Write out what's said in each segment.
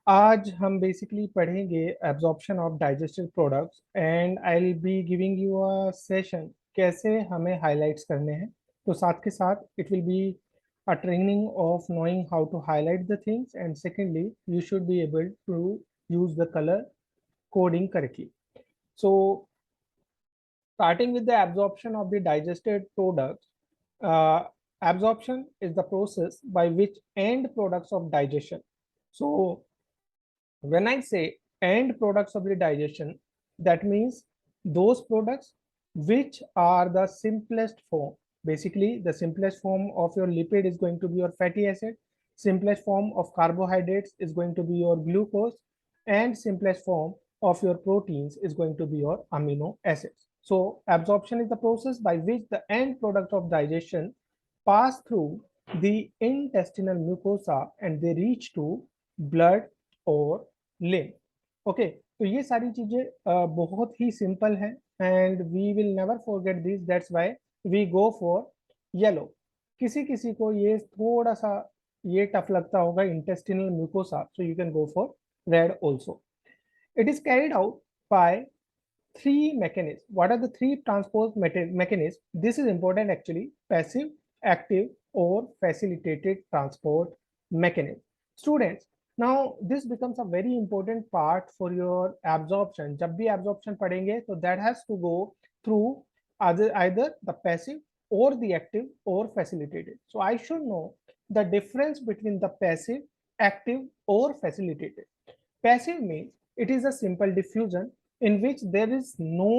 आज हम बेसिकली पढ़ेंगे absorption of digestive products and I will be giving you a session कैसे हमें हाइलाइट्स करने हैं। तो साथ के साथ it will be a training of knowing how to highlight the things and secondly you should be able to use the color coding correctly. So starting with the absorption of the digested products, absorption is the process by which end products of digestion. So when I say end products of the digestion, that means those products which are the simplest form. Basically, the simplest form of your lipid is going to be your fatty acid, simplest form of carbohydrates is going to be your glucose, and simplest form of your proteins is going to be your amino acids. So absorption is the process by which the end product of digestion pass through the intestinal mucosa and they reach to blood और lymph. Okay, तो ये सारी चीजें बहुत ही simple हैं and we will never forget this, that's why we go for yellow. किसी किसी को ये थोड़ा सा ये टफ लगता होगा intestinal mucosa, so you can go for red also. It is carried out by three mechanisms. What are the three transport mechanisms? This is important actually: passive, active, or facilitated transport mechanism. Students, now this becomes a very important part for your absorption. जब भी absorption पढ़ेंगे तो that has to go through either the passive or the active or facilitated. So I should know the difference between the passive, active, or facilitated. Passive means it is a simple diffusion in which there is no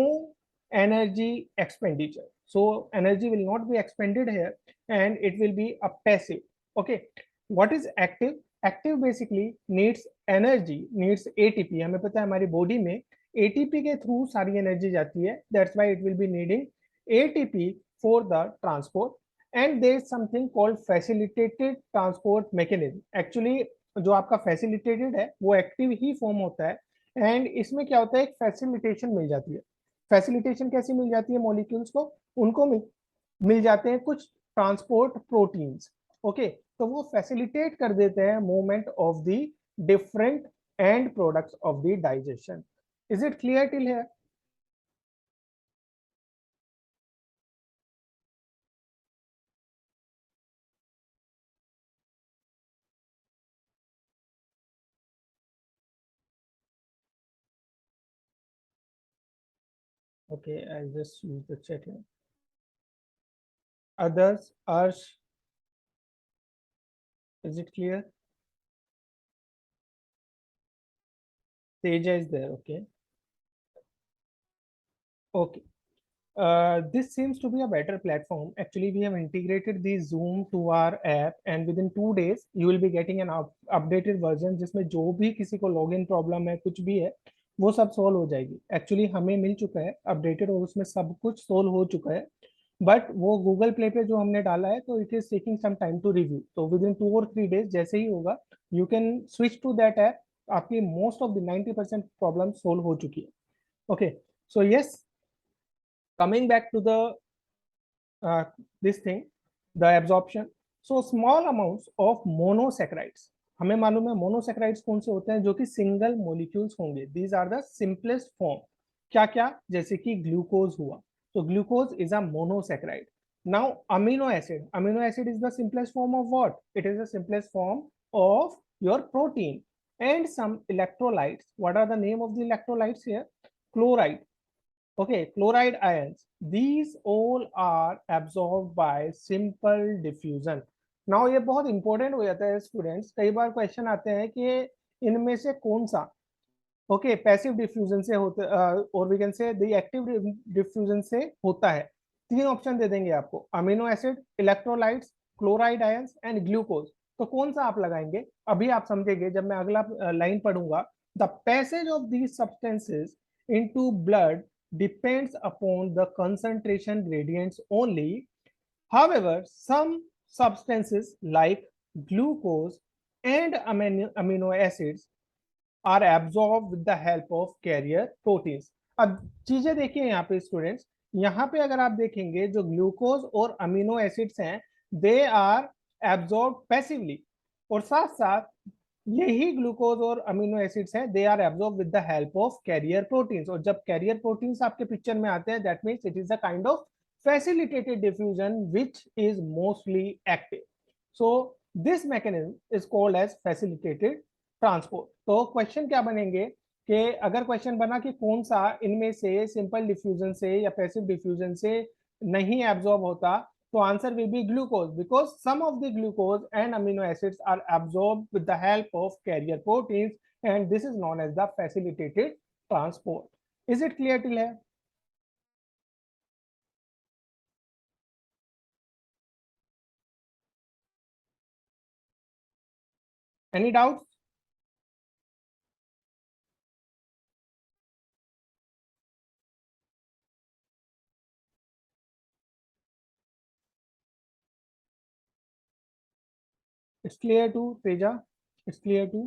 energy expenditure. So energy will not be expended here and it will be a passive. Okay. What is active? Active basically needs energy, needs ATP. हमें पता है हमारी body में ATP के through सारी energy जाती है. That's why it will be needing ATP for the transport. And there is something called facilitated transport mechanism. Actually जो आपका फैसिलिटेटेड है वो एक्टिव ही फॉर्म होता है एंड इसमें क्या होता है, एक फैसिलिटेशन मिल जाती है। फैसिलिटेशन कैसी मिल जाती है मॉलिक्यूल्स को, उनको मिल जाते हैं कुछ ट्रांसपोर्ट प्रोटीन्स। ओके, तो वो फैसिलिटेट कर देते हैं movement of the different and products of the digestion. Is it clear till here? Okay, I'll just use the chat here. Others, Arsh, is it clear? Teja is there, okay. Okay. This seems to be a better platform. Actually, we have integrated the Zoom to our app, and within 2 days, you will be getting an updated version जिसमें जो भी किसी को login problem है, कुछ भी है, वो सब solve हो जाएगी. Actually, हमें मिल चुका है updated और उसमें सब कुछ solve हो चुका है. बट वो गूगल प्ले पे जो हमने डाला है तो it is taking some time to review. तो विद इन 2 और 3 days जैसे ही होगा you can switch to that app. आपकी most of the 90% problem solve हो चुकी है. Okay, so yes, coming back to the this thing, the absorption. So small amounts of monosaccharides. हमें मालूम है मोनोसैकेराइड्स कौन से होते हैं, जो कि सिंगल मॉलिक्यूल्स होंगे. These are the simplest form. क्या क्या? जैसे कि ग्लूकोज हुआ, तो glucose is a monosaccharide. Now amino acid. Amino acid is the simplest form of what? It is the simplest form of your protein. And some electrolytes. What are the name of the electrolytes here? Chloride. Okay, chloride ions. These all are absorbed by simple diffusion. Now ये बहुत important हो जाता है students. कई बार question आते हैं कि इनमें से कौन सा ओके पैसिव डिफ्यूजन से होता और we can say the active diffusion से होता है. 3 ऑप्शन दे देंगे आपको: amino acid, electrolytes, chloride ions and glucose. तो कौन सा आप लगाएंगे अभी आप समझेंगे जब मैं अगला लाइन पढ़ूंगा. The passage of these substances into blood depends upon the concentration gradients only. However, some substances like glucose and amino acids are absorbed with the help of carrier proteins. अब चीजें देखिए यहाँ पे स्टूडेंट्स, यहाँ पे अगर आप देखेंगे जो ग्लूकोज और अमीनो एसिड्स हैं दे आर एब्जॉर्ब पैसिवली, और साथ साथ यही ग्लूकोज और अमीनो एसिड्स हैं, they are absorb with the help of carrier proteins. और जब कैरियर प्रोटीन्स आपके पिक्चर में आते हैं, that means it is a kind of facilitated diffusion which is mostly active. So this mechanism is called as facilitated transport. तो question क्या बनेंगे कि अगर क्वेश्चन बना कि कौन सा इनमें से सिंपल डिफ्यूजन से या पैसिव डिफ्यूजन से नहीं एब्जॉर्ब होता, so answer will be glucose, because some of the glucose and amino acids are absorbed with the help of carrier proteins, and this is known as the facilitated transport. Is it clear till here? Any doubts? It's clear to Teja? It's clear to?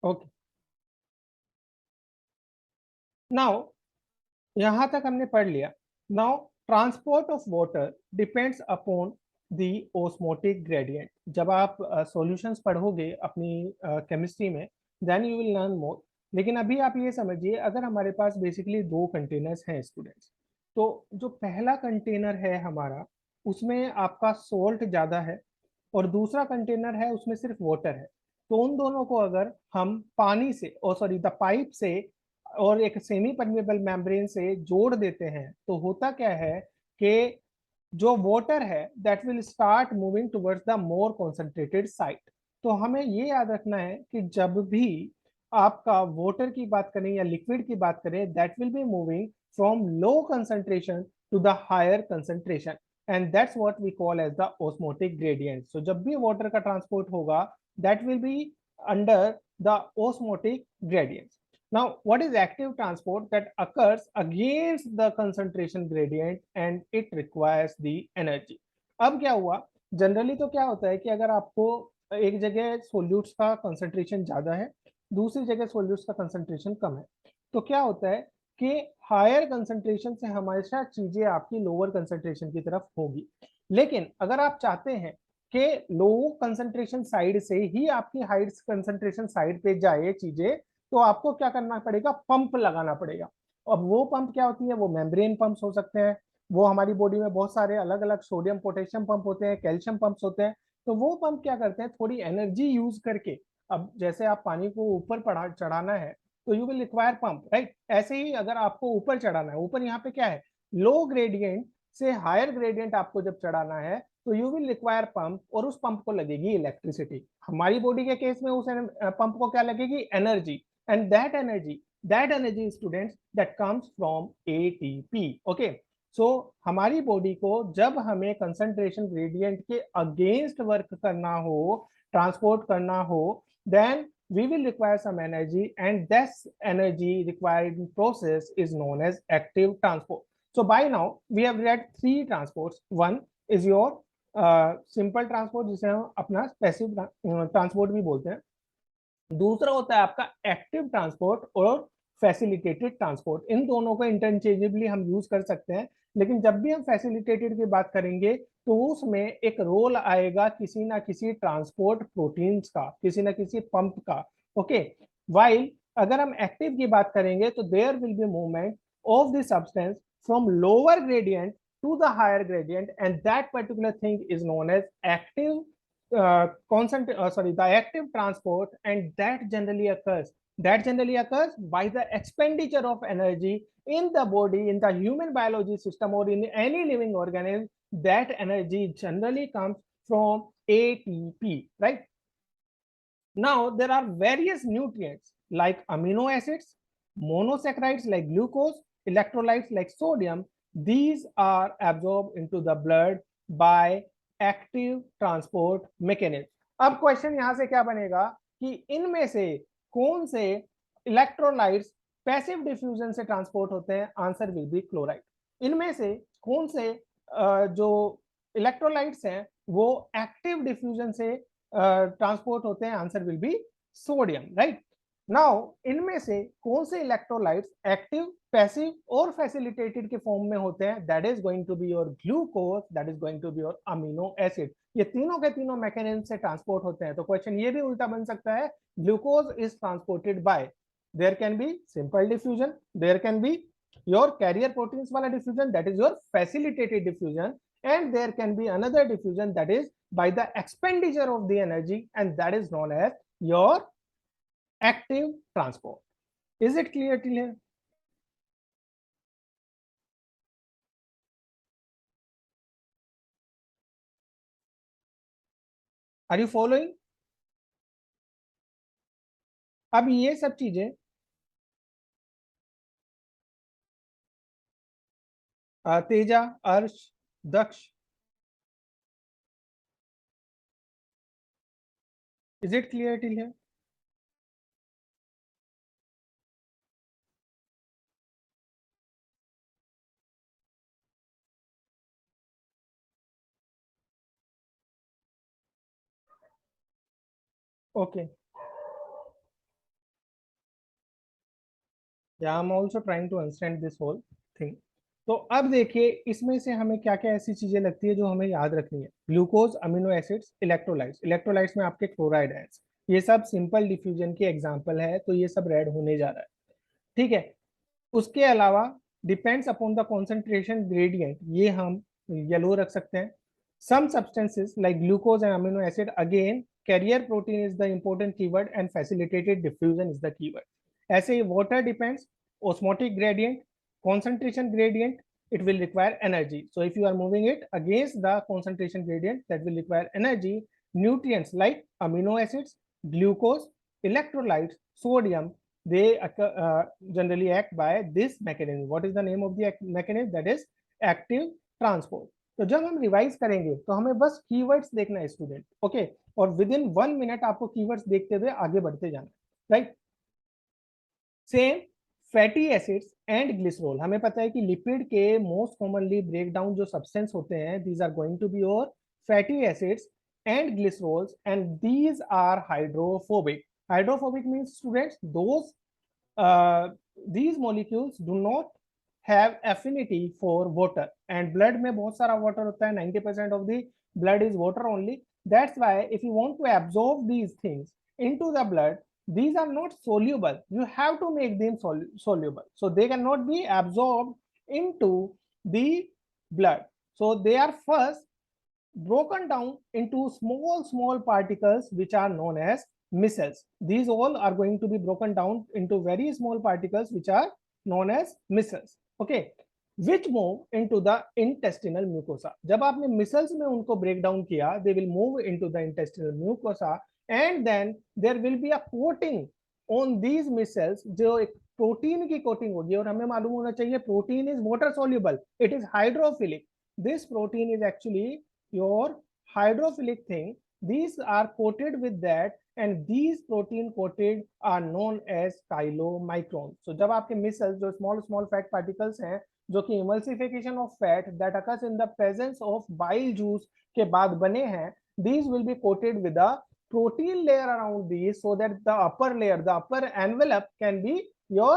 Okay. Now यहां तक हमने पढ़ लिया। Now transport of water depends upon the osmotic gradient. जब आप solutions पढ़ोगे अपनी chemistry में, then you will learn more. लेकिन अभी आप ये समझिए, अगर हमारे पास बेसिकली दो कंटेनर्स हैं स्टूडेंट्स, तो जो पहला कंटेनर है हमारा, उसमें आपका सोल्ट ज़्यादा है, और दूसरा कंटेनर है उसमें सिर्फ वाटर है। तो उन दोनों को अगर हम पानी से, और सॉरी द पाइप से और एक सेमी परमेबल मेम्ब्रेन से जोड़ देते हैं, तो होता क्या है कि जो वाटर है that will start moving towards the more concentrated site. तो हमें ये याद रखना है कि जब भी आपका वाटर की बात करें या लिक्विड की बात करें, that will be moving from low concentration to the higher concentration, and that's what we call as the osmotic gradient. So जब भी वाटर का ट्रांसपोर्ट होगा, that will be under the osmotic gradient. Now, what is active transport? That occurs against the concentration gradient and it requires the energy. अब क्या हुआ, generally तो क्या होता है कि अगर आपको एक जगह सोल्यूट्स का कंसंट्रेशन ज्यादा है, दूसरी जगह सोल्यूट्स का कंसंट्रेशन कम है, तो क्या होता है कि हायर कंसंट्रेशन से हमेशा चीजें आपकी लोअर कंसंट्रेशन की तरफ होगी। लेकिन अगर आप चाहते हैं कि लो कंसंट्रेशन साइड से ही आपकी हाई कंसंट्रेशन साइड पे जाए चीजें, तो आपको क्या करना पड़ेगा, पंप लगाना पड़ेगा। अब वो पंप क्या होती है, वो मेम्ब्रेन पंप्स हो सकते हैं, वो हमारी बॉडी में बहुत सारे अलग अलग सोडियम पोटेशियम पंप होते हैं, कैल्शियम पंप्स होते हैं। तो वो पंप क्या करते हैं, थोड़ी एनर्जी यूज करके, अब जैसे आप पानी को ऊपर चढ़ाना है, तो you will require pump, right. ऐसे ही अगर आपको ऊपर चढ़ाना है, ऊपर यहाँ पे क्या है, लो ग्रेडियंट से हायर ग्रेडियंट आपको जब चढ़ाना है, तो यू विल रिक्वायर पंप, और उस पंप को लगेगी इलेक्ट्रिसिटी। हमारी बॉडी के केस में उस पंप को क्या लगेगी, energy. And that energy students that comes from ATP. Okay, so हमारी बॉडी को जब हमें कंसंट्रेशन ग्रेडियंट के अगेंस्ट वर्क करना हो, ट्रांसपोर्ट करना हो, then we will require some energy, and this energy required process is known as active transport. So by now we have read three transports. One is your simple transport, जिसे हम अपना passive transport भी बोलते हैं। दूसरा होता है आपका एक्टिव ट्रांसपोर्ट और फैसिलिटेटेड ट्रांसपोर्ट। इन दोनों को इंटरचेंजेबली हम यूज कर सकते हैं, लेकिन जब भी हम फैसिलिटेटेड की बात करेंगे, तो उसमें एक रोल आएगा किसी ना किसी ट्रांसपोर्ट प्रोटीन्स का, किसी ना किसी पंप का। ओके, वाइल अगर हम एक्टिव की बात करेंगे, तो there will be movement of the substance from lower gradient to the higher gradient, and that particular thing is known as active the active transport, and that generally occurs by the expenditure of energy in the body, in the human biology system, or in any living organism. That energy generally comes from ATP, right? Now there are various nutrients like amino acids, monosaccharides like glucose, electrolytes like sodium. These are absorbed into the blood by active transport mechanism. अब question यहां से क्या बनेगा कि इनमें से कौन से इलेक्ट्रोलाइट्स पैसिव डिफ्यूजन से ट्रांसपोर्ट होते हैं, आंसर विल बी क्लोराइड। इनमें से कौन से जो इलेक्ट्रोलाइट्स हैं वो एक्टिव डिफ्यूजन से ट्रांसपोर्ट होते हैं, answer will be sodium, right. Now इनमें से कौन से इलेक्ट्रोलाइट्स एक्टिव, पैसिव और फैसिलिटेटेड के फॉर्म में होते हैं? That is going to be your glucose, that is going to be your amino acid. ये तीनों के तीनों मैकेनिज्म से ट्रांसपोर्ट होते हैं। तो क्वेश्चन ये भी उल्टा बन सकता है, glucose is transported by, there can be simple diffusion, there can be your carrier proteins वाला diffusion, that is your facilitated diffusion, and there can be another diffusion that is by the expenditure of the energy, and that is known as your active transport. Is it clear till here? Are you following? अब ये सब चीजें तेजा, अर्श, दक्ष, is it clear till here? Okay. Yeah, I'm also trying to understand this whole thing. तो अब देखिए इसमें से हमें क्या क्या ऐसी चीजें लगती है जो हमें याद रखनी है। Glucose, amino acids, electrolytes. Electrolytes में आपके क्लोराइड आयंस, ये सब सिंपल डिफ्यूजन के एग्जांपल है, तो ये सब रेड होने जा रहा है। ठीक है, उसके अलावा depends upon the concentration gradient, ये हम येलो रख सकते हैं। Some substances like glucose and amino acid, again carrier protein is the important keyword and facilitated diffusion is the keyword. ऐसे ही water depends, osmotic gradient, concentration gradient, it will require energy. So if you are moving it against the concentration gradient, that will require energy. Nutrients like amino acids, glucose, electrolytes, sodium, they generally act by this mechanism. What is the name of the mechanism? That is active transport. तो जब हम revise करेंगे तो हमें बस keywords देखना है student, okay, और विद इन 1 मिनट आपको कीवर्ड्स देखते हुए आगे बढ़ते जाना, right. Same fatty acids and glycerol, हमें पता है कि लिपिड के मोस्ट कॉमनली ब्रेक डाउन जो सब्सटेंस होते हैं, these are going to be your fatty acids and glycerols, and these are hydrophobic. Hydrophobic means students those these molecules do not have affinity for water, and blood में बहुत सारा water होता है, 90% of the blood is water only. That's why if you want to absorb these things into the blood, these are not soluble, you have to make them soluble, so they cannot be absorbed into the blood. So they are first broken down into small particles which are known as micelles. These all are going to be broken down into very small particles which are known as micelles, okay, which move into the intestinal mucosa. जब आपने micelles में उनको break down किया, they will move into the intestinal mucosa, and then there will be a coating on these micelles, जो एक protein की coating होगी, और हमें मालूम होना चाहिए protein is water soluble, it is hydrophilic. This protein is actually your hydrophilic thing. These are coated with that, and these protein coated are known as chylomicrons. So जब आपके micelles जो small fat particles हैं, जो कि emulsification of fat that occurs in the presence of bile juice के बाद बने हैं, these will be coated with a protein layer around these, so that the upper layer, the upper envelope can be your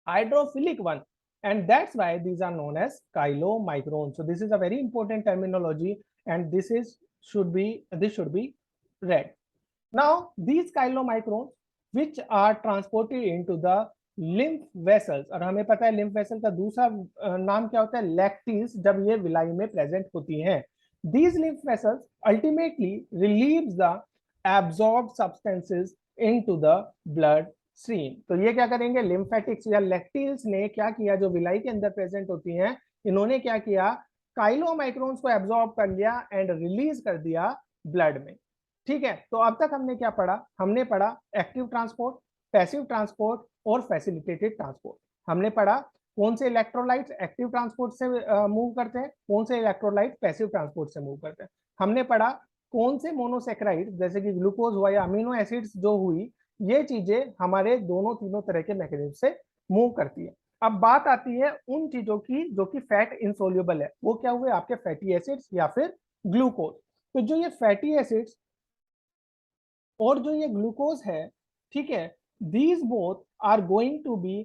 hydrophilic one, and that's why these are known as chylomicrons. So this is a very important terminology, and this should be read. Now these chylomicrons which are transported into the lymph vessels, और हमें पता है lymph vessel का दूसरा नाम क्या होता है, लैक्टीज, जब ये विलाई में प्रेजेंट होती हैं. These lymph vessels ultimately relieves the absorbed substances into the blood stream. तो ये क्या करेंगे, लिम्फेटिक्स या लैक्टिल्स ने क्या किया, जो विलाई के अंदर प्रेजेंट होती हैं, इन्होंने क्या किया, काइलोमाइक्रोन्स को एब्जॉर्ब कर लिया एंड रिलीज कर दिया ब्लड में. ठीक है, तो अब तक हमने क्या पढ़ा, हमने पढ़ा एक्टिव ट्रांसपोर्ट, पैसिव ट्रांसपोर्ट और फैसिलिटेटेड ट्रांसपोर्ट. हमने पढ़ा कौन से इलेक्ट्रोलाइट्स एक्टिव ट्रांसपोर्ट से मूव करते हैं, कौन से इलेक्ट्रोलाइट पैसिव ट्रांसपोर्ट से मूव करते हैं. हमने पढ़ा कौन से मोनोसेक्राइड जैसे कि ग्लूकोज हुआ या अमीनो एसिड्स जो हुई, ये चीजें हमारे दोनों तीनों तरह के मैकेनिज्म से मूव करती है. अब बात आती है उन चीजों की जो कि फैट इनसोल्यूबल है, वो क्या हुए, आपके फैटी एसिड्स या फिर ग्लूकोज. तो जो ये फैटी एसिड्स और जो ये ग्लूकोज है, ठीक है, these both are going to be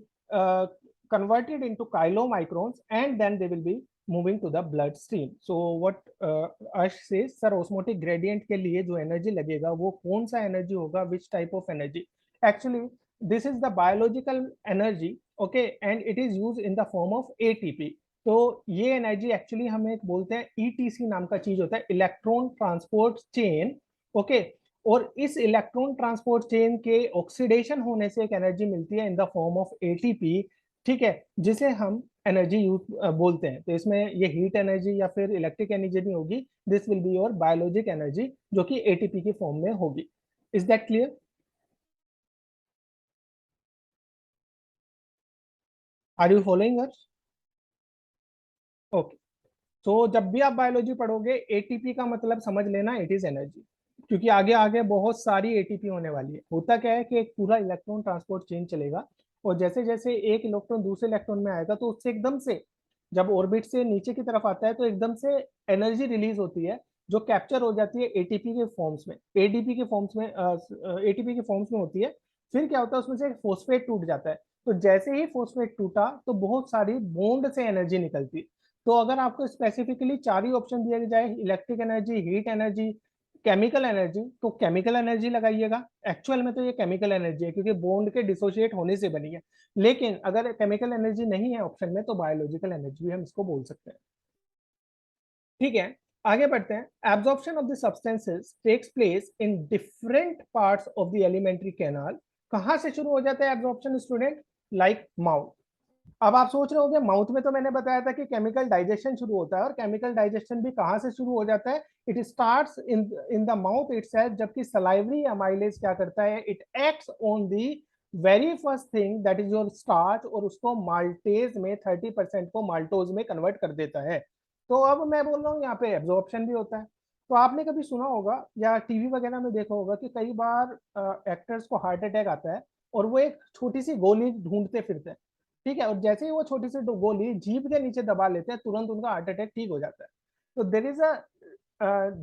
converted into chylomicrons and then they will be moving to the blood stream. So what Ash says, sir osmotic gradient के लिए जो एनर्जी लगेगा वो कौन सा एनर्जी होगा, which type of energy? Actually this is the biological energy, okay, and it is used in the form of ATP. तो ये एनर्जी एक्चुअली हमें बोलते हैं ईटीसी नाम का चीज होता है, इलेक्ट्रॉन ट्रांसपोर्ट चेन, ओके। और इस इलेक्ट्रॉन ट्रांसपोर्ट चेन के ऑक्सीडेशन होने से एक एनर्जी मिलती है in the form of ATP, ठीक है, जिसे हम एनर्जी यूज बोलते हैं। तो इसमें ये हीट एनर्जी या फिर इलेक्ट्रिक एनर्जी नहीं होगी, this will be your biologic energy जो कि एटीपी की फॉर्म में होगी। Is that clear? Are you following us? Okay. तो जब भी आप बायोलॉजी पढ़ोगे एटीपी का मतलब समझ लेना इट इज एनर्जी, क्योंकि आगे आगे बहुत सारी एटीपी होने वाली है। होता क्या है कि एक पूरा इलेक्ट्रॉन ट्रांसपोर्ट चेन चलेगा और जैसे जैसे एक इलेक्ट्रॉन दूसरे इलेक्ट्रॉन में आएगा तो उससे एकदम से जब ऑर्बिट से नीचे की तरफ आता है तो एकदम से एनर्जी रिलीज होती है जो कैप्चर हो जाती है एटीपी के फॉर्म्स में, एडीपी के फॉर्म्स में, एटीपी के फॉर्म्स में होती है। फिर क्या होता है उसमें से एक फोस्फेट टूट जाता है, तो जैसे ही फोस्फेट टूटा तो बहुत सारी बॉन्ड से एनर्जी निकलती है। तो अगर आपको स्पेसिफिकली चार ही ऑप्शन दिया जाए, electric energy, heat energy, chemical energy, तो केमिकल एनर्जी लगाइएगा। एक्चुअल में तो ये केमिकल एनर्जी है क्योंकि बॉन्ड के डिसोशिएट होने से बनी है, लेकिन अगर केमिकल एनर्जी नहीं है ऑप्शन में तो बायोलॉजिकल एनर्जी भी हम इसको बोल सकते हैं। ठीक है, आगे बढ़ते हैं। Absorption of the substances takes place in different parts of the alimentary canal. कहां से शुरू हो जाता है एब्जॉर्प्शन स्टूडेंट? Like mouth. अब आप सोच रहे होंगे माउथ में तो मैंने बताया था कि केमिकल डाइजेशन शुरू होता है, और केमिकल डाइजेशन भी कहां से शुरू हो जाता है? It starts in the mouth itself, जबकि सलाइवरी अमाइलेज क्या करता है? It acts on the very first thing that is your starch, और उसको माल्टेज में 30% को माल्टोज में कन्वर्ट कर देता है। तो अब मैं बोल रहा हूँ यहाँ पे एब्जॉर्प्शन भी होता है। तो आपने कभी सुना होगा या टीवी वगैरह में देखा होगा कि कई बार एक्टर्स को हार्ट अटैक आता है और वो एक छोटी सी गोली ढूंढते फिरते हैं, ठीक है, और जैसे ही वो छोटी सी गोली जीभ के नीचे दबा लेते हैं तुरंत उनका हार्ट अटैक ठीक हो जाता है। तो देर इज अ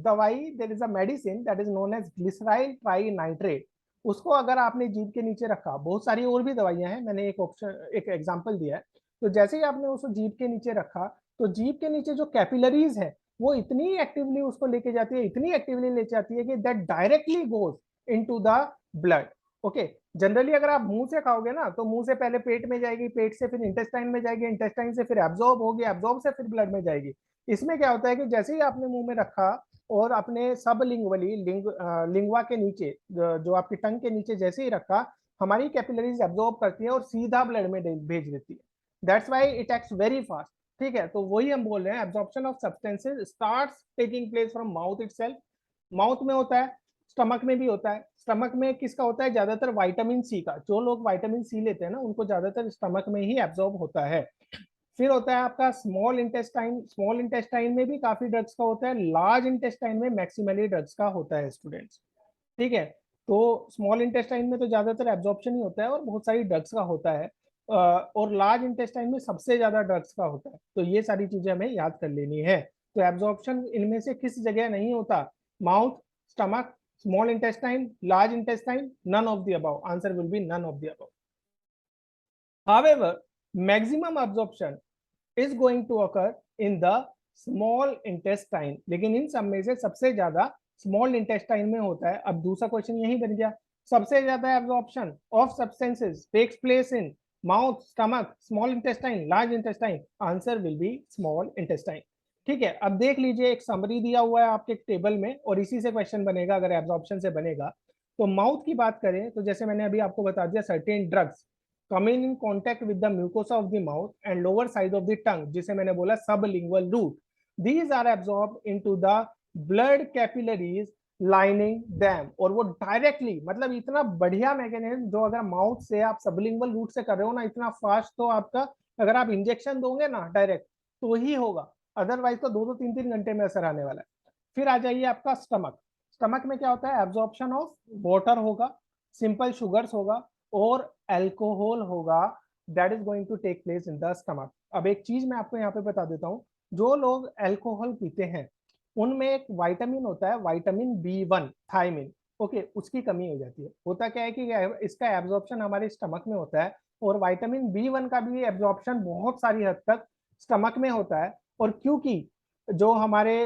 दवाई, there is a medicine that is known as glyceryl trinitrate. उसको अगर आपने जीभ के नीचे रखा, बहुत सारी और भी दवाइयां हैं, मैंने एक ऑप्शन एक एग्जांपल दिया है। तो जैसे ही आपने उसको जीभ के नीचे रखा तो जीभ के नीचे जो कैपिलरीज है वो इतनी एक्टिवली उसको लेके जाती है, इतनी एक्टिवली ले जाती है कि that directly goes into the blood, okay. Generally अगर आप मुंह से खाओगे ना तो मुंह से पहले पेट में जाएगी, पेट से फिर इंटेस्टाइन में जाएगी, इंटेस्टाइन से फिर एब्जॉर्ब होगी, एब्जॉर्ब से फिर ब्लड में जाएगी। इसमें क्या होता है कि जैसे ही आपने मुंह में रखा और अपने सब लिंगवली लिंगवा के नीचे जो आपकी टंग के नीचे जैसे ही रखा, हमारी कैपिलरीज एब्जॉर्ब करती है और सीधा ब्लड में भेज देती है। That's why it acts very fast. ठीक है, तो वही हम बोल रहे हैं, absorption of substances starts taking place from mouth itself. Mouth में होता है, स्टमक में भी होता है। स्टमक में किसका होता है? ज्यादातर विटामिन सी का। जो लोग विटामिन सी लेते हैं ना उनको ज्यादातर स्टमक में ही एब्जॉर्ब होता है। फिर होता है आपका स्मॉल इंटेस्टाइन। स्मॉल इंटेस्टाइन में भी काफी ड्रग्स का होता है, लार्ज इंटेस्टाइन में मैक्सिमली ड्रग्स का होता है स्टूडेंट्स। ठीक है, तो स्मॉल इंटेस्टाइन में तो ज्यादातर एब्जॉर्प्शन ही होता है और बहुत सारी ड्रग्स का होता है, और लार्ज इंटेस्टाइन में सबसे ज्यादा ड्रग्स का होता है। तो ये सारी चीजें हमें याद कर लेनी है। तो एब्जॉर्प्शन इनमें से किस जगह नहीं होता? Mouth, stomach, small intestine, large intestine, none of the above. Answer will be none of the above. However, maximum absorption is going to occur in the small intestine, लेकिन इन सब में से सबसे ज्यादा स्मॉल इंटेस्टाइन में होता है। अब दूसरा क्वेश्चन यही बन गया, सबसे ज्यादा absorption of substances takes place in mouth, stomach, small intestine, large intestine. Answer will be small intestine. ठीक है, अब देख लीजिए, एक समरी दिया हुआ है आपके टेबल में और इसी से क्वेश्चन बनेगा अगर एब्जॉर्प्शन से बनेगा। तो माउथ की बात करें तो जैसे मैंने अभी आपको बता दिया, certain drugs coming in contact with the mucosa of the mouth and lower side of the tongue, जिसे मैंने बोला sublingual route, these are absorbed into the blood capillaries lining them। और वो डायरेक्टली, मतलब इतना बढ़िया मैकेनिज्म जो अगर माउथ से आप सबलिंगुअल रूट से कर रहे हो ना, इतना फास्ट, तो आपका अगर आप इंजेक्शन दोगे ना डायरेक्ट तो ही होगा, अदरवाइज तो 2-3 घंटे में असर आने वाला है। फिर आ जाइए आपका स्टमक। स्टमक में क्या होता है? एब्जॉर्प्शन ऑफ वाटर होगा, सिंपल शुगर्स होगा और अल्कोहल होगा, that is going to take place in the stomach. अब एक चीज मैं आपको यहाँ पे बता देता हूँ, जो लोग अल्कोहल पीते हैं उनमें एक विटामिन होता है, विटामिन B1 थायमिन। ओके, उसकी कमी हो जाती है। होता क्या है कि इसका एब्जॉर्प्शन हमारे स्टमक में होता है, और विटामिन बी 1 का भी एब्जॉर्प्शन बहुत सारी हद तक स्टमक में होता है। और क्योंकि जो हमारे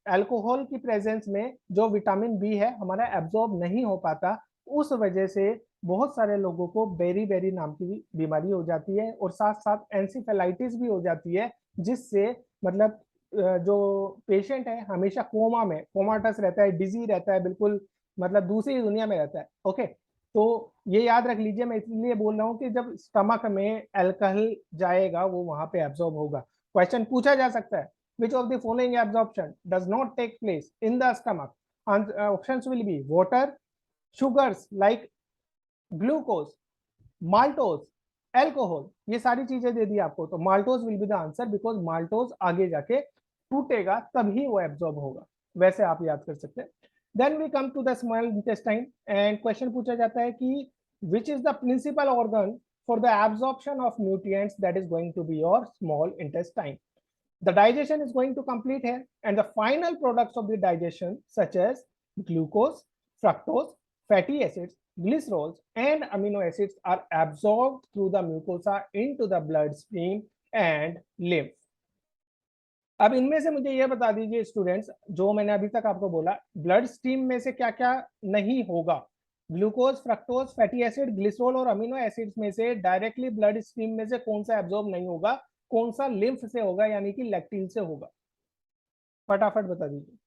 अल्कोहल की प्रेजेंस में जो विटामिन बी है हमारा एब्जॉर्ब नहीं हो पाता, उस वजह से बहुत सारे लोगों को बेरी बेरी नाम की बीमारी हो जाती है, और साथ साथ एंसिफेलाइटिस भी हो जाती है, जिससे मतलब जो पेशेंट है हमेशा कोमा में कोमाटस रहता है, डिजी रहता है, बिल्कुल मतलब दूसरी दुनिया में रहता है। ओके, तो ये याद रख लीजिए, मैं इसलिए बोल रहा हूँ कि जब स्टमक में अल्कोहल जाएगा वो वहां पे एब्जॉर्ब होगा। क्वेश्चन पूछा जा सकता है, which of the following absorption does not take place in the stomach? Options will be water, sugars like glucose, maltose, alcohol. ये सारी चीजें दे दी आपको, तो maltose will be the answer, because maltose आगे जाके टूटेगा तभी वो एब्जॉर्ब होगा। वैसे आप याद कर सकते हैं। Then we come to the small intestine, and question पूछा जाता है कि which is the principal organ for the absorption of nutrients that is going to be your small intestine. The digestion is going to complete here, and the final products of the digestion, such as glucose, fructose, fatty acids, glycerols, and amino acids, are absorbed through the mucosa into the bloodstream and lymph. अब इनमें से मुझे ये बता दीजिए students, जो मैंने अभी तक आपको बोला, ब्लड स्ट्रीम में से क्या क्या नहीं होगा? Glucose, fructose, fatty acid, glycerol और अमीनो एसिड्स में से डायरेक्टली ब्लड स्ट्रीम में से कौन सा एब्जॉर्ब नहीं होगा? कौन सा लिम्फ से होगा, यानी कि लैक्टिल से होगा? फटाफट बता दीजिए।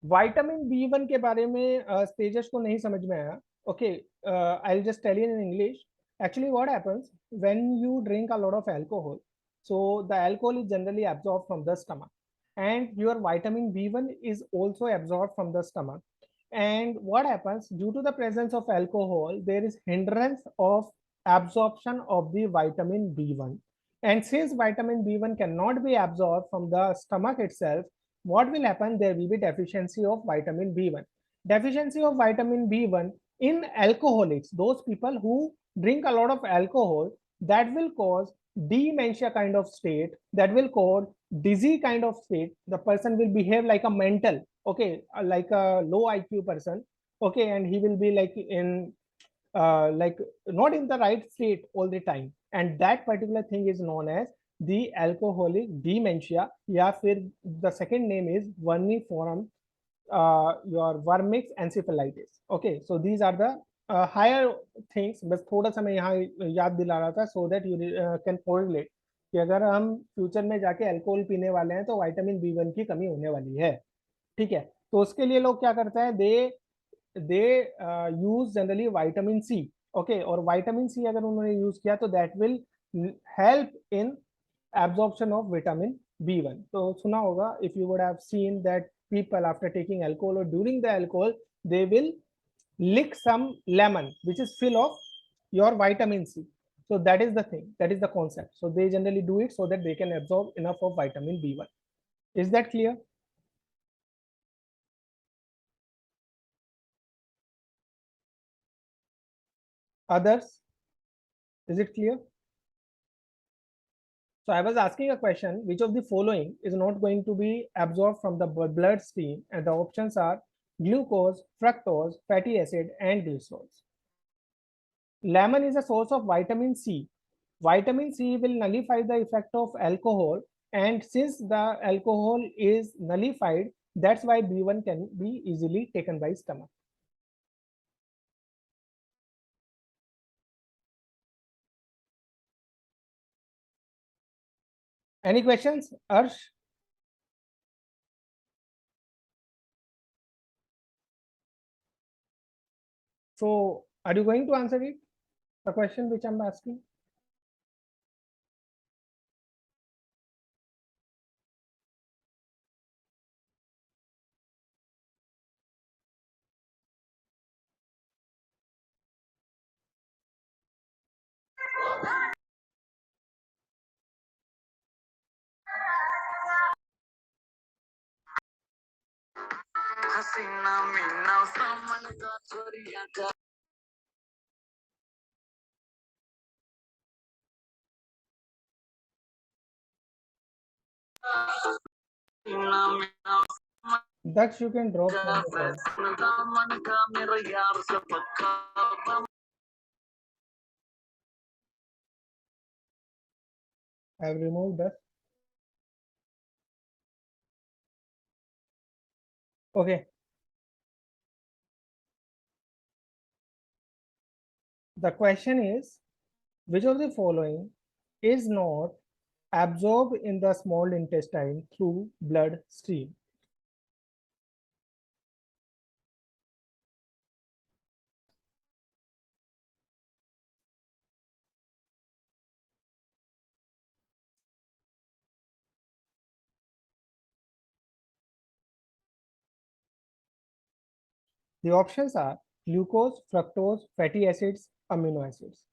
विटामिन बी 1 के बारे में तेजस को नहीं समझ में आया। Okay, I will just tell you in English. Actually what happens when you drink a lot of alcohol, so the alcohol is generally absorbed from the stomach, and your vitamin b1 is also absorbed from the stomach. And what happens, due to the presence of alcohol there is hindrance of absorption of the vitamin b1, and since vitamin b1 cannot be absorbed from the stomach itself, what will happen? There will be deficiency of vitamin b1. Deficiency of vitamin b1 in alcoholics, those people who drink a lot of alcohol, that will cause dementia kind of state, that will cause dizzy kind of state. The person will behave like a mental, okay, like a low IQ person, okay, and he will be like in like not in the right state all the time, and that particular thing is known as the alcoholic dementia, या फिर the second name is vermiform, your vermix encephalitis. Okay, so these are the higher things, बस थोड़ा सा मैं यहाँ याद दिला रहा था, so that you can correlate कि अगर हम फ्यूचर में जाके अल्कोहल पीने वाले हैं तो विटामिन बी 1 की कमी होने वाली है। ठीक है, तो उसके लिए लोग क्या करते हैं, they use generally vitamin C. Okay, और विटामिन सी अगर उन्होंने यूज किया तो that will help in absorption of vitamin b1। तो सुना होगा, if you would have seen that people after taking alcohol or during the alcohol, they will lick some lemon which is full of your vitamin c. So that is the thing, that is the concept, so they generally do it so that they can absorb enough of vitamin b1. Is that clear? Others, is it clear? So I was asking a question, which of the following is not going to be absorbed from the blood stream? And the options are glucose, fructose, fatty acid, and glycerols. Lemon is a source of vitamin C. Vitamin C will nullify the effect of alcohol, and since the alcohol is nullified, that's why B1 can be easily taken by stomach. Any questions, Arsh? So are you going to answer it? The question which I'm asking? हसीना मीना सामन का छोरिया का Daksh, you can drop from the call. I have removed Daksh. Okay. The question is, which of the following is not absorbed in the small intestine through blood stream? The options are glucose, fructose, fatty acids, amino acids.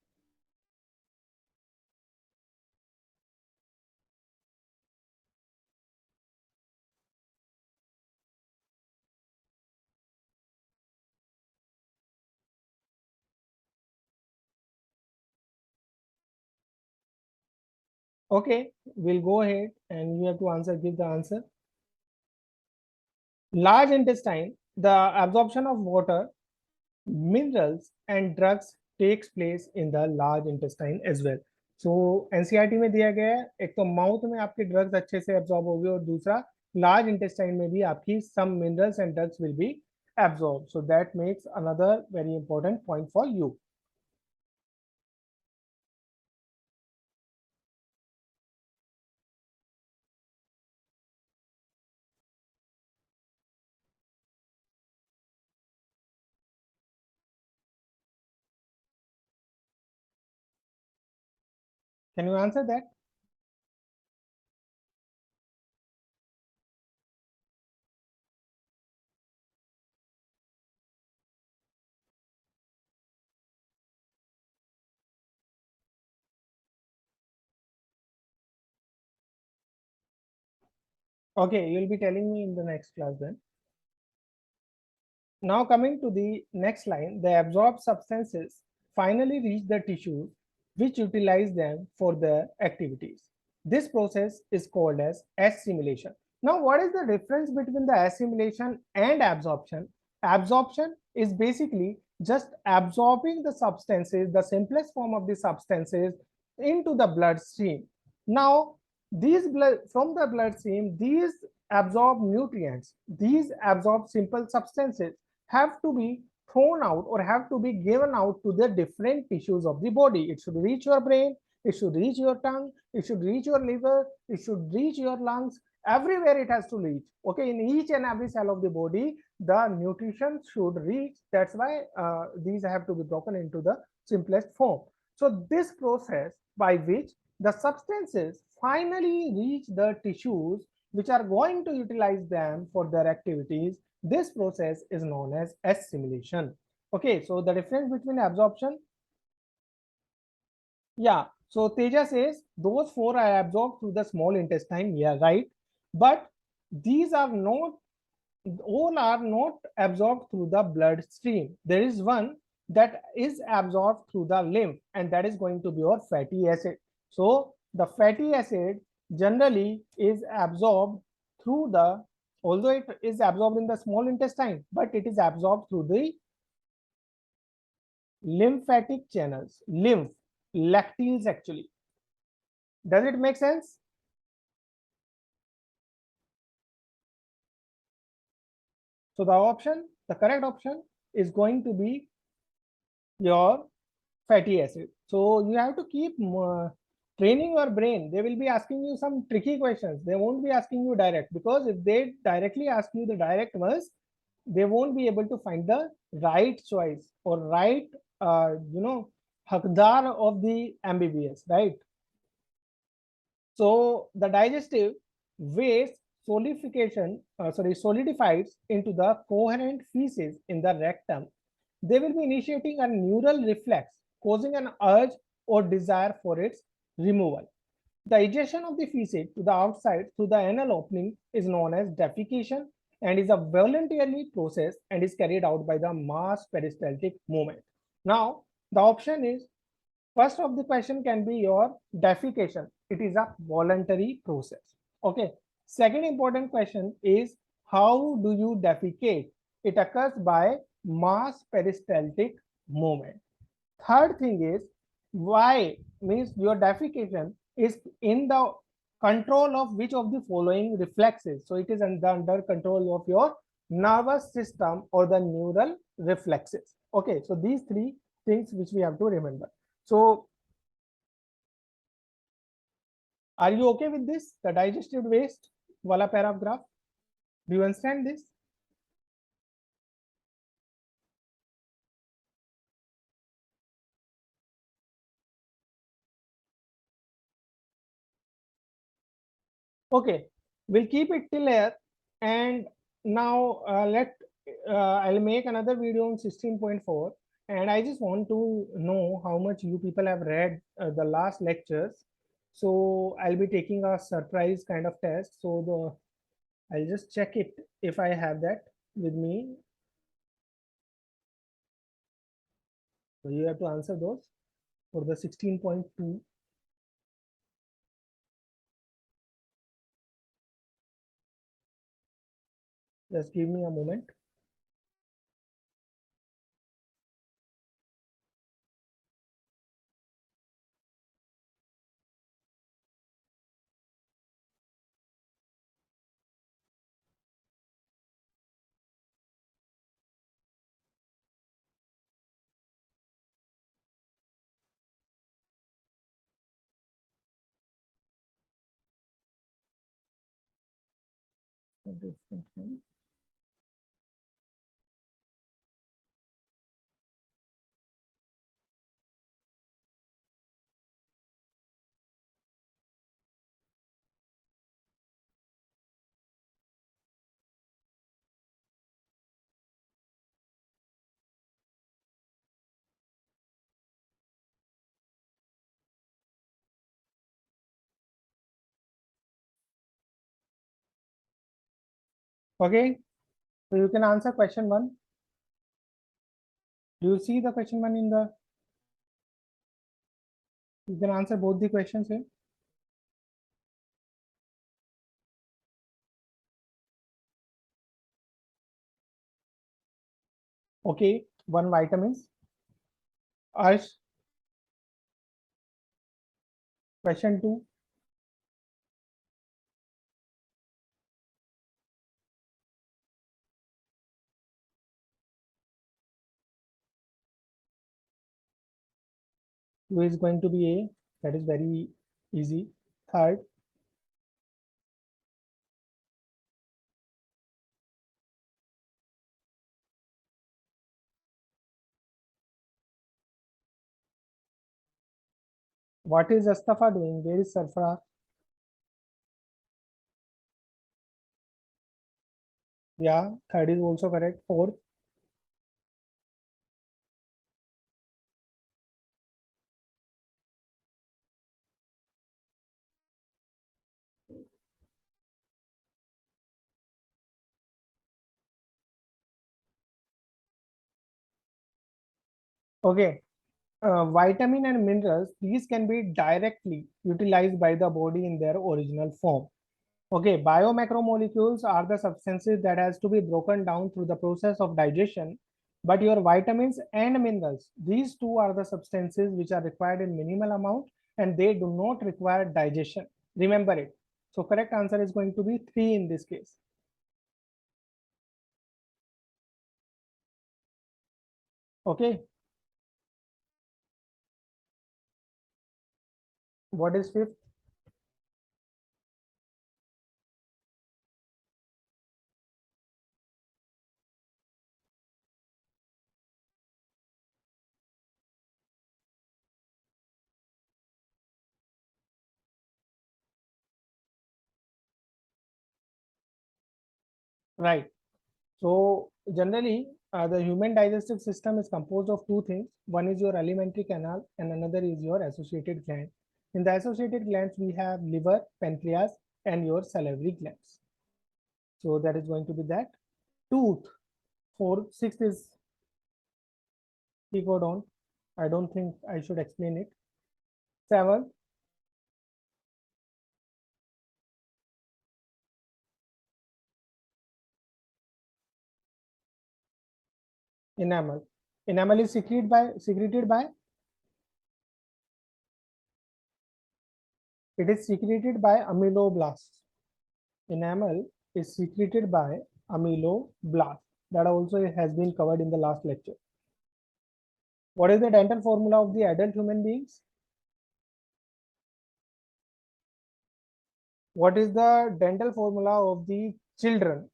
Okay, we'll go ahead and you have to answer, give the answer. Large intestine, the absorption of water, minerals and drugs takes place in the large intestine as well. So NCERT में दिया गया है, एक तो mouth में आपके drugs अच्छे से एब्जॉर्ब होगी और दूसरा लार्ज इंटेस्टाइन में भी आपकी some minerals and drugs will be absorbed. So that makes another very important point for you. Can you answer that? Okay, you'll be telling me in the next class then. Now coming to the next line, the absorbed substances finally reach the tissues which utilize them for their activities. This process is called as assimilation. Now, what is the difference between the assimilation and absorption? Absorption is basically just absorbing the substances, the simplest form of the substances into the bloodstream. Now, these blood from the bloodstream, these absorb nutrients, these absorb simple substances have to be thrown out or have to be given out to the different tissues of the body. It should reach your brain, it should reach your tongue, it should reach your liver, it should reach your lungs, everywhere it has to reach. Okay, in each and every cell of the body, the nutrition should reach. That's why these have to be broken into the simplest form. So this process by which the substances finally reach the tissues which are going to utilize them for their activities, this process is known as assimilation. Okay, so the difference between absorption, yeah, so Teja says those four are absorbed through the small intestine, yeah, right, but these are not, all are not absorbed through the bloodstream. There is one that is absorbed through the lymph, and that is going to be your fatty acid. So the fatty acid generally is absorbed through the, although it is absorbed in the small intestine, but it is absorbed through the lymphatic channels, lymph, lacteals actually. Does it make sense? So the option, the correct option is going to be your fatty acid. So you have to keep training your brain. They will be asking you some tricky questions. They won't be asking you direct, because if they directly ask you the direct ones, they won't be able to find the right choice or right, hakdar of the MBBS, right? So the digestive waste solidifies into the coherent feces in the rectum. They will be initiating a neural reflex, causing an urge or desire for its removal. The ejection of the feces to the outside through the anal opening is known as defecation and is a voluntary process and is carried out by the mass peristaltic movement. Now, the option is, first of the question can be your defecation. It is a voluntary process. Okay. Second important question is, how do you defecate? It occurs by mass peristaltic movement. Third thing is, why means your defecation is in the control of which of the following reflexes. So it is under control of your nervous system or the neural reflexes. Okay, so these three things which we have to remember. So are you okay with this, the digestive waste wala paragraph? Do you understand this? Okay, we'll keep it till here. And now I'll make another video on 16.4, and I just want to know how much you people have read the last lectures. So I'll be taking a surprise kind of test. So I'll just check it if I have that with me. So you have to answer those for the 16.2. Just give me a moment. Okay, so you can answer question 1. Do you see the question 1 in the? You can answer both the questions here. Okay, one vitamins. Ash, question 2. Two is going to be A. That is very easy. Third, what is Astafa doing? Where is Sarfraz? Yeah, third is also correct. Fourth, okay. Vitamin and minerals, these can be directly utilized by the body in their original form. Okay, biomacromolecules are the substances that has to be broken down through the process of digestion. But your vitamins and minerals, these two are the substances which are required in minimal amount, and they do not require digestion. Remember it. So correct answer is going to be 3 in this case. Okay. What is fifth? Right. So generally, the human digestive system is composed of two things. One is your alimentary canal, and another is your associated gland. In the associated glands, we have liver, pancreas, and your salivary glands. So that is going to be that. Tooth. Fourth, sixth is ecodon. I don't think I should explain it. Seventh, Enamel. Enamel is secreted by it is secreted by ameloblasts. Enamel is secreted by ameloblasts. That also has been covered in the last lecture. What is the dental formula of the adult human beings? What is the dental formula of the children,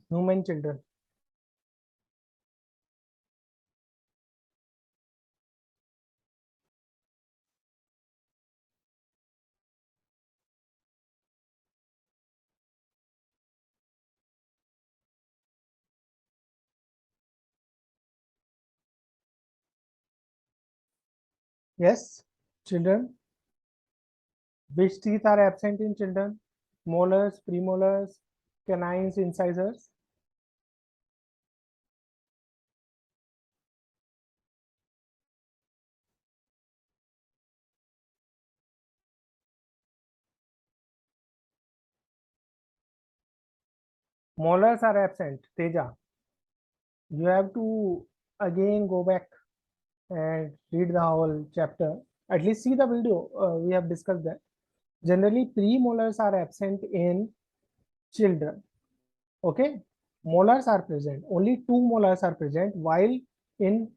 human children? Yes, children. Which teeth are absent in children? Molars, premolars, canines, incisors. Molars are absent. Teja, you have to again go back and read the whole chapter. At least see the video. We have discussed that. Generally, premolars are absent in children. Okay, molars are present. Only two molars are present, while in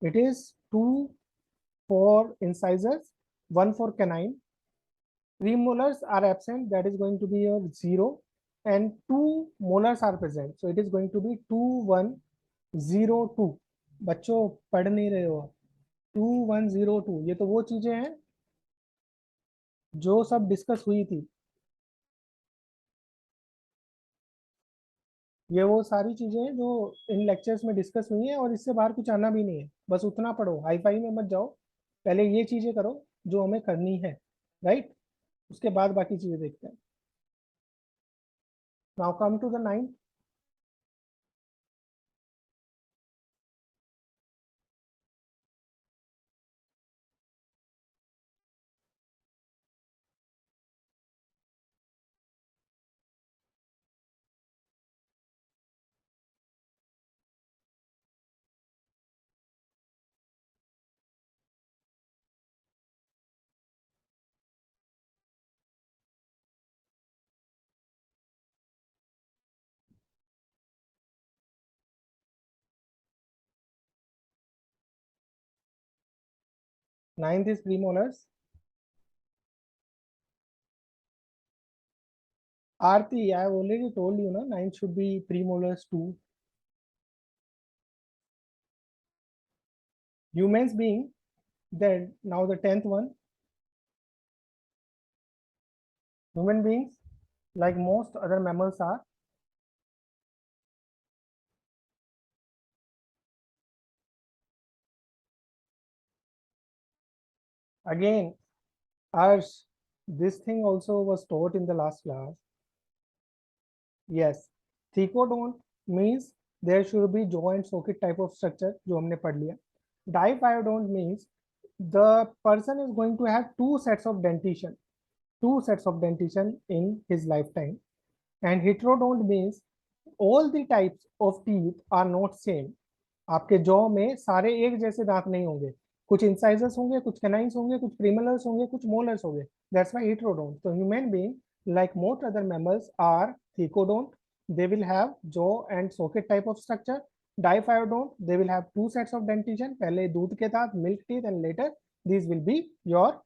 it is two for incisors, one for canine. Premolars are absent, that is going to be your 0, and two molars are present, so it is going to be 2102. बच्चों पढ़ नहीं रहे हो? 2102 ये तो वो चीजें हैं जो सब डिस्कस हुई थी। ये वो सारी चीजें हैं जो इन लेक्चर्स में डिस्कस हुई हैं, और इससे बाहर कुछ आना भी नहीं है। बस उतना पढ़ो, हाई फाई में मत जाओ। पहले ये चीजें करो जो हमें करनी है, राइट? उसके बाद बाकी चीजें देखते हैं। Now come to the 9th. Ninth is premolars. Aarti, I have already told you, na, 9 should be premolars too. Humans being, then now the 10th one. Human beings, like most other mammals are, again, ours, this thing also was taught in the last class. Yes, thecodont means there should be jaw and socket type of structure, जो हमने पढ़ लिया. Diphyodont means the person is going to have two sets of dentition in his lifetime. And heterodont means all the types of teeth are not same. आपके jaw में सारे एक जैसे दांत नहीं होंगे, कुछ इंसाइजर्स होंगे, कुछ कैनाइंस होंगे, कुछ प्रीमोलर्स होंगे, कुछ मोलर्स होंगे. That's why heterodont. So human being, like most other mammals, are thecodont. They will have jaw and socket type of structure. Diphyodont, they will have two sets of dentition. पहले दूध के दांत, milk teeth, and later these will be your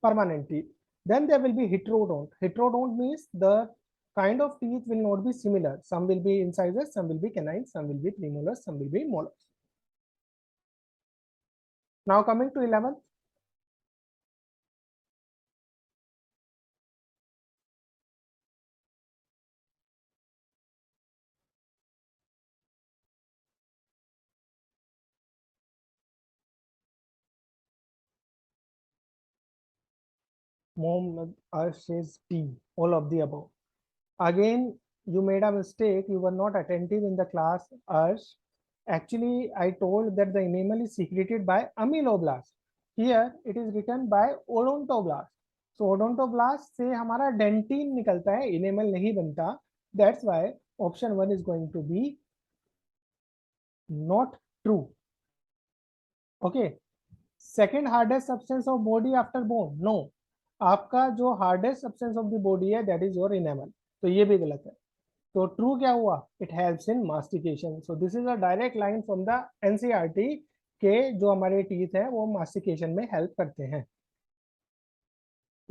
permanent teeth. Then there will be heterodont. Heterodont means the kind of teeth will not be similar. Some will be incisors, some will be canines, some will be premolars, some will be molars. Now coming to 11th. Mom, Arsh says D, all of the above. Again, you made a mistake. You were not attentive in the class, Arsh. Actually, I told that the enamel is secreted by ameloblast. Here, it is written by odontoblast. So odontoblast से हमारा dentine निकलता है, enamel नहीं बनता. That's why option one is going to be not true. Okay. Second hardest substance of body after bone, no. आपका जो hardest substance of the body है that is your enamel. तो ये भी गलत है. तो ट्रू क्या हुआ? It helps in mastication. So this is a direct line from the NCERT के जो हमारे टीथ है वो मास्टिकेशन में हेल्प करते हैं.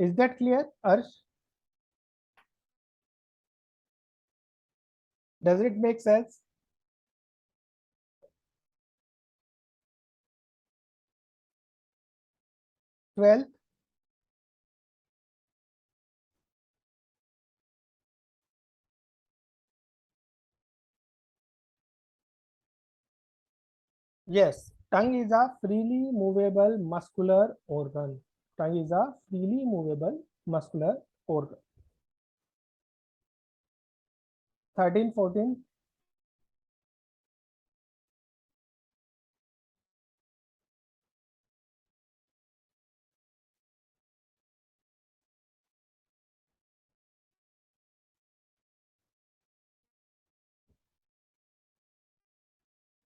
इज दैट क्लियर अर्श? Does it make sense? 12. Yes, tongue is a freely movable muscular organ. Tongue is a freely movable muscular organ. 13, 14,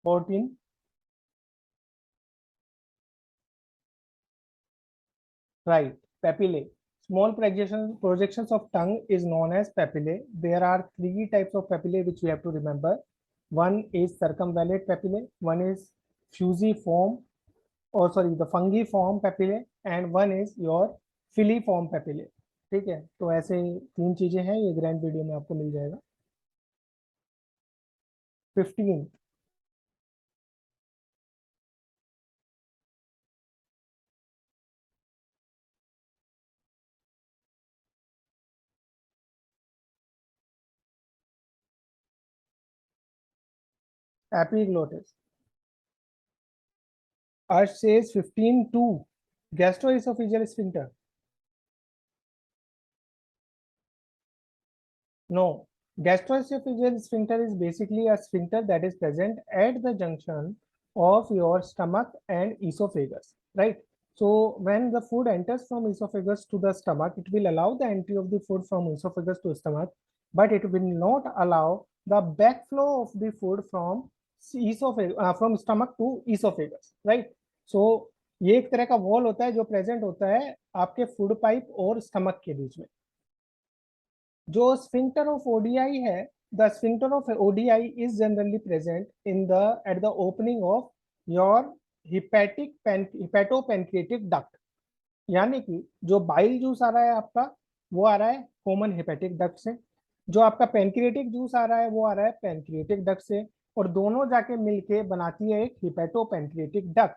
14. Right. Papillae. Small projections of tongue is known as papillae. There are three types of papillae which we have to remember. One is circumvallate papillae, one is fusiform, or sorry, the fungiform papillae, and one is your filiform papillae. ठीक है, तो ऐसे तीन चीजें हैं, ये grand video में आपको मिल जाएगा. 15. Epiglottis. Arsh says 15-2. Gastroesophageal sphincter. No. Gastroesophageal sphincter is basically a sphincter that is present at the junction of your stomach and esophagus, right? So when the food enters from esophagus to the stomach, it will allow the entry of the food from esophagus to stomach, but it will not allow the backflow of the food from esophagus, from stomach to esophagus, right? So ये एक तरह का wall होता है जो present होता है आपके फूड पाइप और स्टमक के बीच में. जो स्फिंक्टर ऑफ ओडीआई है, the sphincter of Oddi is generally present in the at the opening of your hepatopancreatic duct. यानी कि जो बाइल जूस आ रहा है आपका, वो आ रहा है कॉमन हिपेटिक डक्ट से. जो आपका पेनक्रिएटिक जूस आ रहा है वो आ रहा है पेनक्रिएटिक डक्ट से. और दोनों जाके मिलके बनाती है एक hepatopancreatic duct.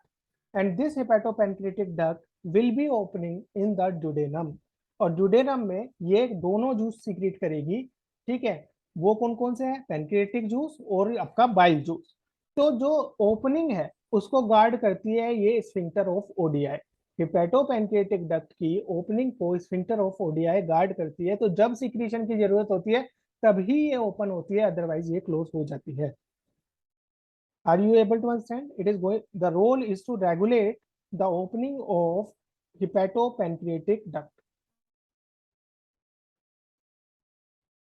And this hepatopancreatic duct will be opening in the duodenum. और डुडेनम में ये दोनों जूस सीक्रेट करेगी. ठीक है, वो कौन कौन से हैं? पेनक्रिएटिक जूस और आपका बाइल जूस. तो जो ओपनिंग है उसको गार्ड करती है ये स्फिंक्टर ऑफ ओडीआई. हिपेटोपेनक्रिएटिक डक्ट की ओपनिंग को स्फिंक्टर ऑफ ओडीआई गार्ड करती है. तो जब सिक्रीशन की जरूरत होती है तभी ये ओपन होती है, अदरवाइज ये क्लोज हो जाती है. Are you able to understand? It is going. The role is to regulate the opening of hepatopancreatic duct.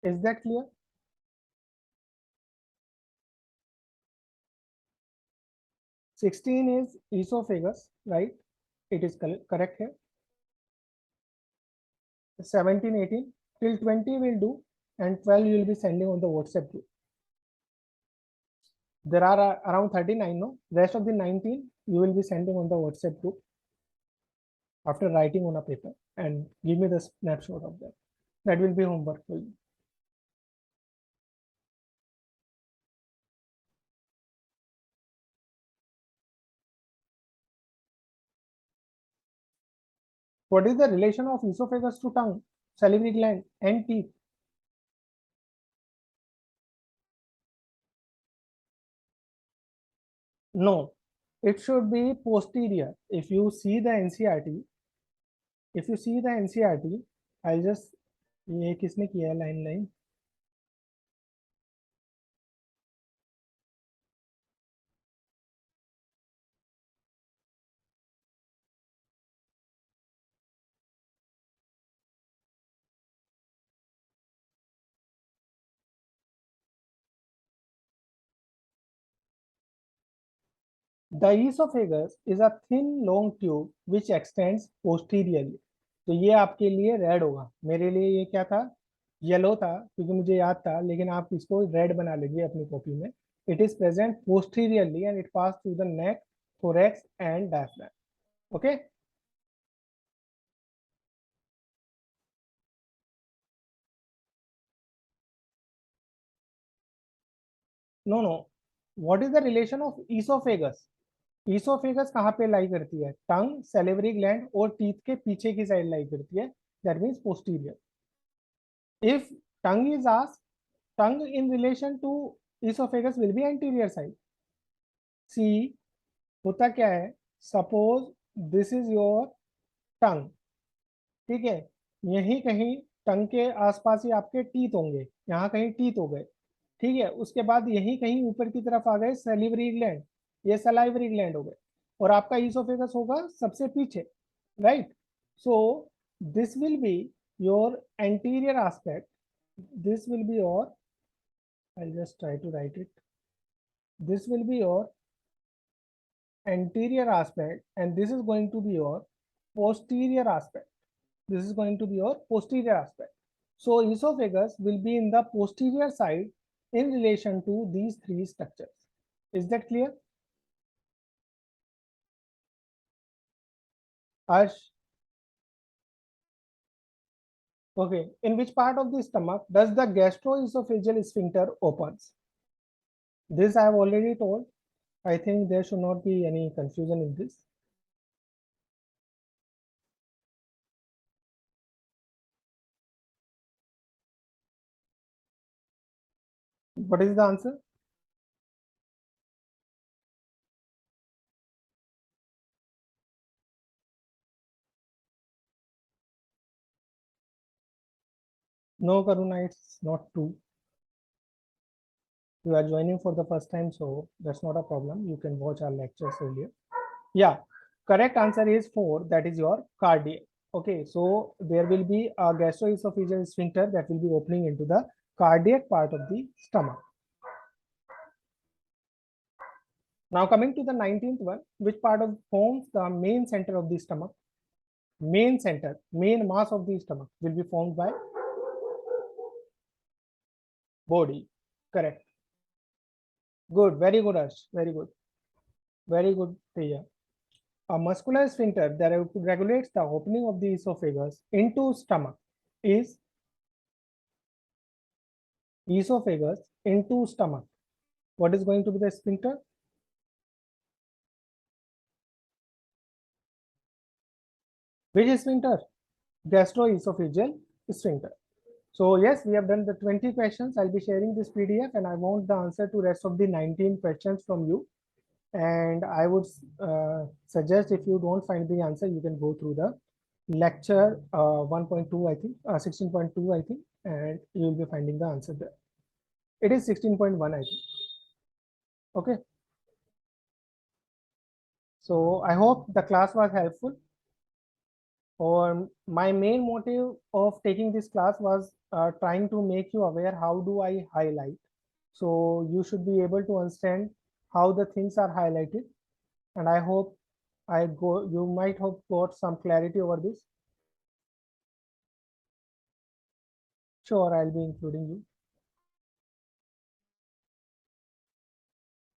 Is that clear? 16 is esophagus, right? It is correct here. 17, 18 till 20 will do, and 12 you will be sending on the WhatsApp group. There are around 39, no? Rest of the 19 you will be sending on the WhatsApp group after writing on a paper and give me the snapshot of that. That will be homework for you. What is the relation of esophagus to tongue, salivary gland, and teeth? No, it should be posterior. If you see the NCERT, if you see the NCERT, I'll just ये किसने किया है line line. The esophagus is a thin long tube which extends posteriorly. तो ये आपके लिए red होगा, मेरे लिए ये क्या था, येलो था क्योंकि मुझे याद था, लेकिन आप इसको रेड बना लीजिए अपनी कॉपी में. It is present posteriorly and it pass through the neck, thorax and diaphragm. Okay. No, no. What is the relation of esophagus? Esophagus कहाँ पे लाई करती है, टंग, salivary gland और टीथ के पीछे की साइड लाई करती है. That means posterior. If tongue is asked, tongue in relation to esophagus will be anterior side. See, होता क्या है, suppose this is your tongue. ठीक है, यहीं कहीं टंग के आसपास ही आपके टीथ होंगे, यहाँ कहीं टीथ हो गए. ठीक है, उसके बाद यहीं कहीं ऊपर की तरफ आ गए सैलिवरी ग्लैंड, ये सलाइवरी ग्लैंड हो गए, और आपका ईसोफेगस होगा सबसे पीछे, right. So this will be your anterior aspect, this will be your, I'll just try to write it, this will be your anterior aspect and this is going to be your posterior aspect. This is going to be your posterior aspect. So esophagus will be in the posterior side in relation to these three structures. Is that clear? Ash? Okay. In which part of the stomach does the gastroesophageal sphincter opens? This I have already told. I think there should not be any confusion in this. What is the answer? No, Karuna, it's not true. You are joining for the first time, so that's not a problem. You can watch our lectures earlier. Yeah, correct answer is 4. That is your cardiac. Okay, so there will be a gastroesophageal sphincter that will be opening into the cardiac part of the stomach. Now coming to the 19th one, which part of forms the main center of the stomach? Main center, main mass of the stomach will be formed by body. Correct. Good. Very good, Ash. Very good. Very good, Teja. A muscular sphincter that regulates the opening of the esophagus into stomach is esophagus into stomach. What is going to be the sphincter? Which sphincter? Gastroesophageal sphincter. So yes, we have done the 20 questions. I'll be sharing this PDF and I want the answer to rest of the 19 questions from you. And I would suggest if you don't find the answer, you can go through the lecture 1.2, I think, 16.2, I think, and you will be finding the answer there. It is 16.1, I think. Okay. So I hope the class was helpful. Or my main motive of taking this class was trying to make you aware how do I highlight. So you should be able to understand how the things are highlighted. And I hope you might have got some clarity over this. Sure, I'll be including you.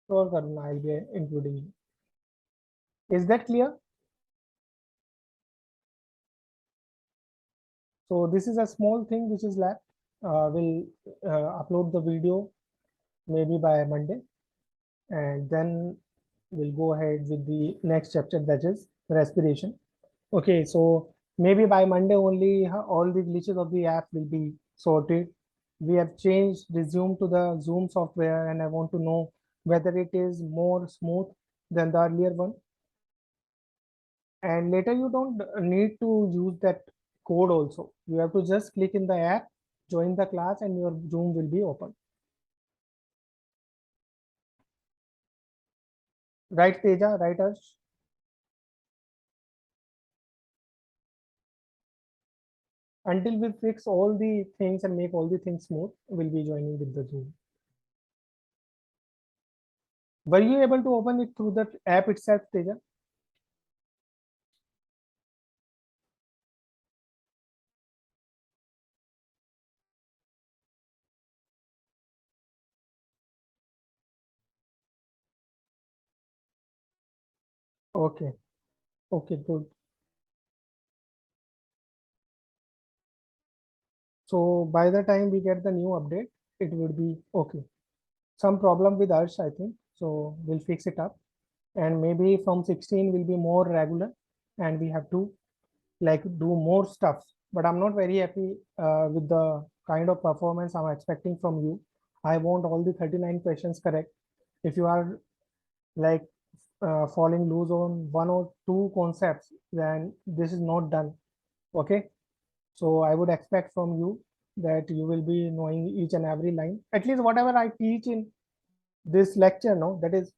Sure, Karuna, I'll be including you. Is that clear? So this is a small thing which is left. We'll upload the video maybe by Monday, and then we'll go ahead with the next chapter, that is respiration. Okay, so maybe by Monday only all the glitches of the app will be sorted. We have changed resume to the Zoom software, and I want to know whether it is more smooth than the earlier one. And later you don't need to use that code also. You have to just click in the app, join the class, and your Zoom will be open. Right, Teja? Right, Harsh? Until we fix all the things and make all the things smooth, we'll be joining with the Zoom. Were you able to open it through the app itself, Teja? Okay, okay, good. So by the time we get the new update, it would be okay. Some problem with us, I think. So we'll fix it up. And maybe from 16 will be more regular and we have to like do more stuff. But I'm not very happy with the kind of performance I'm expecting from you. I want all the 39 questions correct. If you are like falling loose on one or two concepts, then this is not done. Okay. So I would expect from you that you will be knowing each and every line. At least whatever I teach in this lecture, no, that is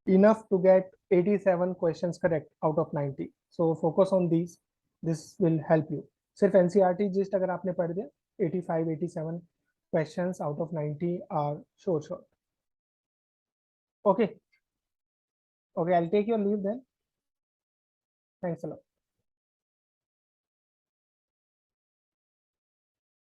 enough to get 87 questions correct out of 90. So focus on these. This will help you. सिर्फ NCERT gist अगर आपने पढ़ दिया 85 87 questions out of 90 are sure. Okay, okay, I'll take your leave then. Thanks a lot.